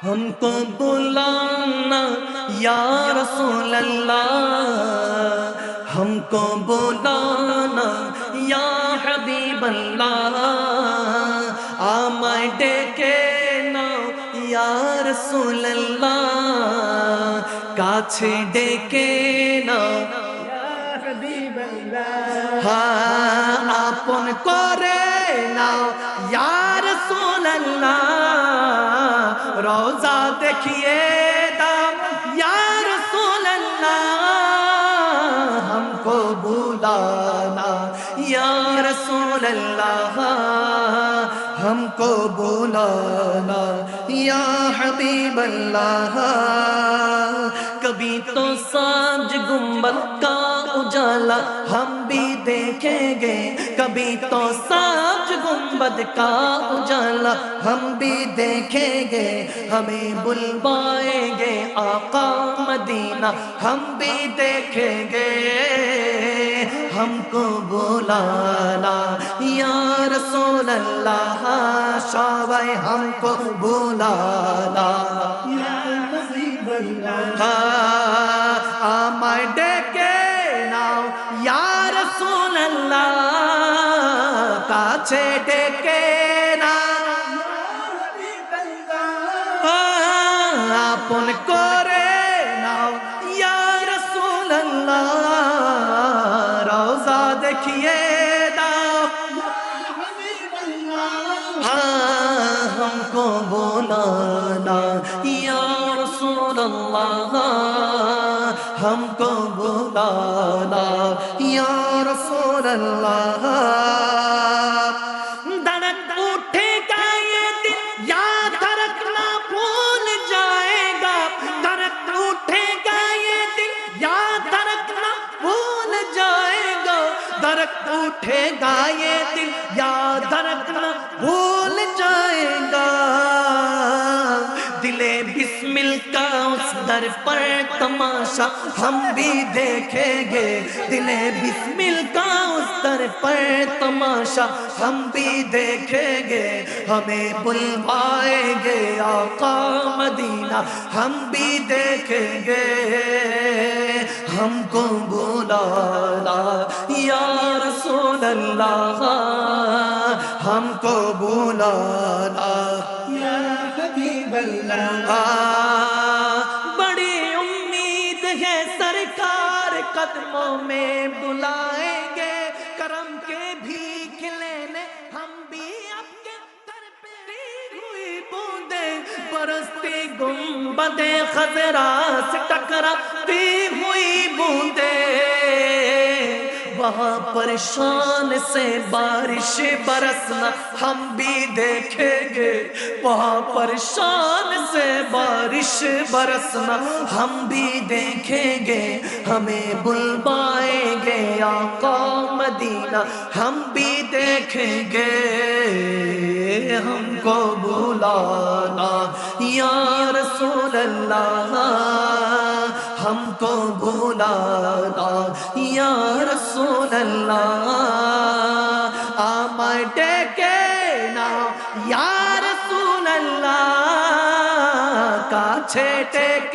हमको बुलाना या रसूल अल्लाह, हमको बुलाना या हबीब अल्लाह, আমায় ডেকে নাও ইয়া রাসূলুল্লাহ, কাছে ডেকে নাও ইয়া হাবিবাল্লাহ, আপন করে নাও ইয়া রাসূলুল্লাহ, রওজা দেখিয়ে দাও ইয়া রাসূলুল্লাহ, हमको बुलाना या रसूलल्लाह, हमको बुलाना या हबीब अल्लाह। कभी तो सांझ गुंबद का उजाला हम भी देखेंगे, कभी तो सांझ गुंबद का उजाला हम भी देखेंगे, हमें बुलवाएंगे आका मदीना हम भी देखेंगे, हमको बुलाना या रसूल अल्लाह, शाबाश हमको बुलाना या हबीब अल्लाह, আমায় ডেকে নাও ইয়া রাসূল আল্লাহ, কাছে ডেকে নাও আপন করে নাও ইয়া রাসূল আল্লাহ, রওজা দেখিয়ে দাও हमको बुलाना या रसूल अल्लाह, हमको बुलाना या रसूल अल्लाह। धड़क उठेगा ये दिल याद रखना भूल जाएगा, धड़क उठेगा ये दिल याद रखना भूल जाएगा, धड़क उठेगा ये दिल याद रखना भूल जाएगा, दिले बिस्मिल का उस दर पर तमाशा हम भी देखेंगे, दिले बिस्मिल का उस दर पर तमाशा हम भी देखेंगे, हमें बुलवाएंगे आका मदीना हम भी देखेंगे, हमको बुलाना या रसूल अल्लाह, हमको बुलाना या हबीब अल्लाह। बड़ी उम्मीद है सरकार कदमों में बुलाएंगे, करम के भीख लेने हम भी आपके दर पे हुई बूंदे बरसती गुंबदे खजरा से टकराती हुई बूंदे, वहाँ पर शान से बारिश बरसना हम भी देखेंगे, वहाँ पर शान से बारिश बरसना हम भी देखेंगे, हमें बुलवाएंगे आका मदीना हम भी देखेंगे, हमको बुलाना या रसूल अल्लाह, हमको बुलाना या रसूल अल्लाह, আমায় ডেকে নাও ইয়া রাসূল আল্লাহ, কাছে ডেকে